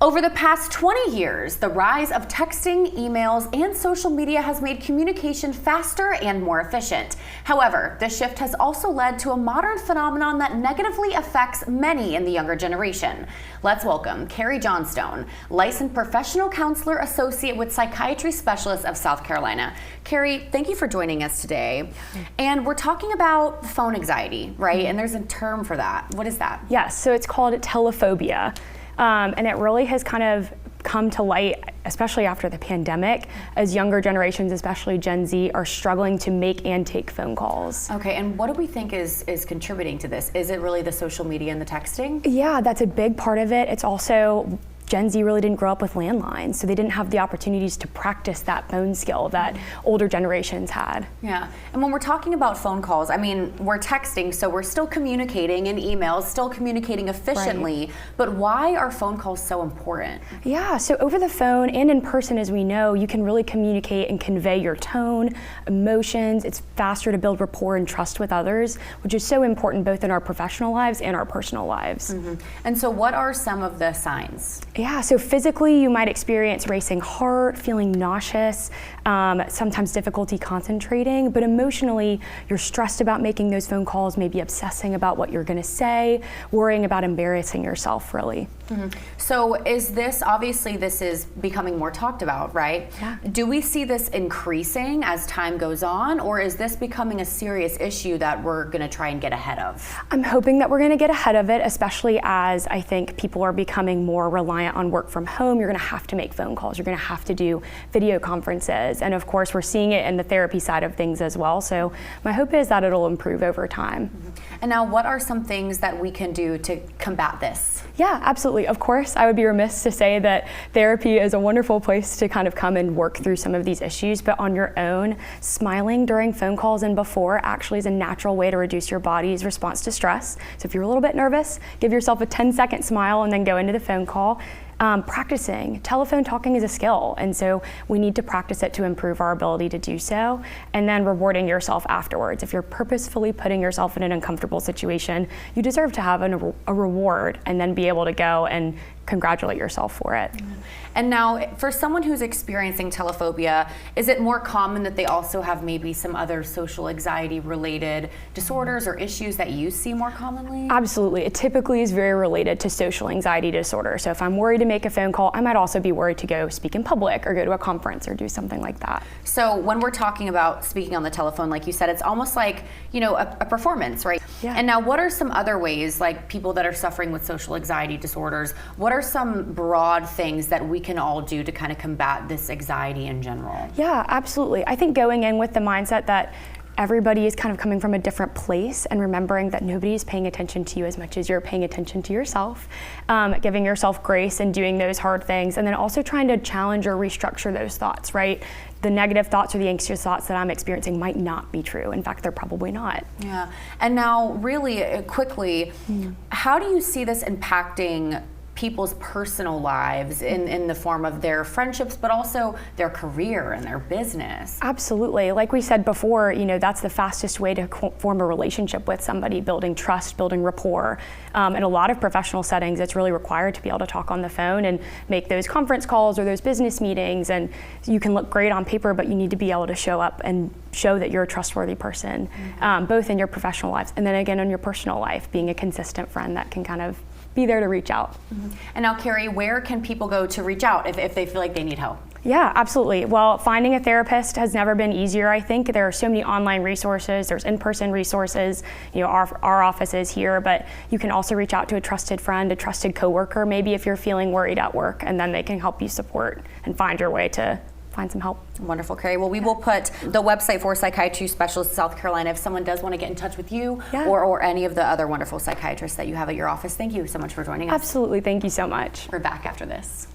Over the past 20 years, the rise of texting, emails, and social media has made communication faster and more efficient. However, this shift has also led to a modern phenomenon that negatively affects many in the younger generation. Let's welcome Carrie Johnstone, licensed professional counselor associate with Psychiatry Specialists of South Carolina. Carrie, thank you for joining us today. And we're talking about phone anxiety, right? And there's a term for that. What is that? Yes, so it's called telephobia. And it really has kind of come to light, especially after the pandemic, as younger generations, especially Gen Z, are struggling to make and take phone calls. Okay, and what do we think is contributing to this? Is it really the social media and the texting? Yeah, that's a big part of it. It's also Gen Z really didn't grow up with landlines, so they didn't have the opportunities to practice that phone skill that older generations had. Yeah, and when we're talking about phone calls, I mean, we're texting, so we're still communicating in emails, still communicating efficiently, right. But why are phone calls so important? Yeah, so over the phone and in person, as we know, you can really communicate and convey your tone, emotions. It's faster to build rapport and trust with others, which is so important both in our professional lives and our personal lives. Mm-hmm. And so what are some of the signs? Yeah, so physically you might experience racing heart, feeling nauseous, sometimes difficulty concentrating, but emotionally you're stressed about making those phone calls, maybe obsessing about what you're gonna say, worrying about embarrassing yourself, really. Mm-hmm. So is this, obviously this is becoming more talked about, right? Yeah. Do we see this increasing as time goes on, or is this becoming a serious issue that we're gonna try and get ahead of? I'm hoping that we're gonna get ahead of it, especially as I think people are becoming more reliant on work from home. You're gonna have to make phone calls, you're gonna have to do video conferences, and of course we're seeing it in the therapy side of things as well, so my hope is that it'll improve over time. Mm-hmm. And now what are some things that we can do to combat this? Yeah, absolutely. Of course, I would be remiss to say that therapy is a wonderful place to kind of come and work through some of these issues, but on your own, smiling during phone calls and before actually is a natural way to reduce your body's response to stress. So if you're a little bit nervous, give yourself a 10-second smile and then go into the phone call. Practicing. Telephone talking is a skill, and so we need to practice it to improve our ability to do so, and then rewarding yourself afterwards. If you're purposefully putting yourself in an uncomfortable situation, you deserve to have a reward and then be able to go and congratulate yourself for it. And now, for someone who's experiencing telephobia, is it more common that they also have maybe some other social anxiety related disorders or issues that you see more commonly? Absolutely. It typically is very related to social anxiety disorder. So if I'm worried to make a phone call, I might also be worried to go speak in public or go to a conference or do something like that. So when we're talking about speaking on the telephone, like you said, it's almost like, you know, a performance, right? Yeah. And now what are some other ways, like people that are suffering with social anxiety disorders, what are some broad things that we can all do to kind of combat this anxiety in general? Yeah, absolutely. I think going in with the mindset that everybody is kind of coming from a different place and remembering that nobody is paying attention to you as much as you're paying attention to yourself, giving yourself grace and doing those hard things, and then also trying to challenge or restructure those thoughts, right? The negative thoughts or the anxious thoughts that I'm experiencing might not be true. In fact, they're probably not. Yeah, and now really quickly, how do you see this impacting people's personal lives in the form of their friendships, but also their career and their business? Absolutely. Like we said before, you know, that's the fastest way to form a relationship with somebody, building trust, building rapport. In a lot of professional settings, it's really required to be able to talk on the phone and make those conference calls or those business meetings. And you can look great on paper, but you need to be able to show up and show that you're a trustworthy person, both in your professional lives and then again in your personal life, being a consistent friend that can kind of be there to reach out. And now, Carrie, where can people go to reach out if they feel like they need help? Yeah, absolutely. Well, finding a therapist has never been easier, I think. There are so many online resources, there's in-person resources, you know, our office is here, but you can also reach out to a trusted friend, a trusted coworker, maybe if you're feeling worried at work, and then they can help you support and find your way to find some help. Wonderful, Carrie. Well, we will put the website for Psychiatry Specialists South Carolina if someone does want to get in touch with you or any of the other wonderful psychiatrists that you have at your office. Thank you so much for joining us. Absolutely. Thank you so much. We're back after this.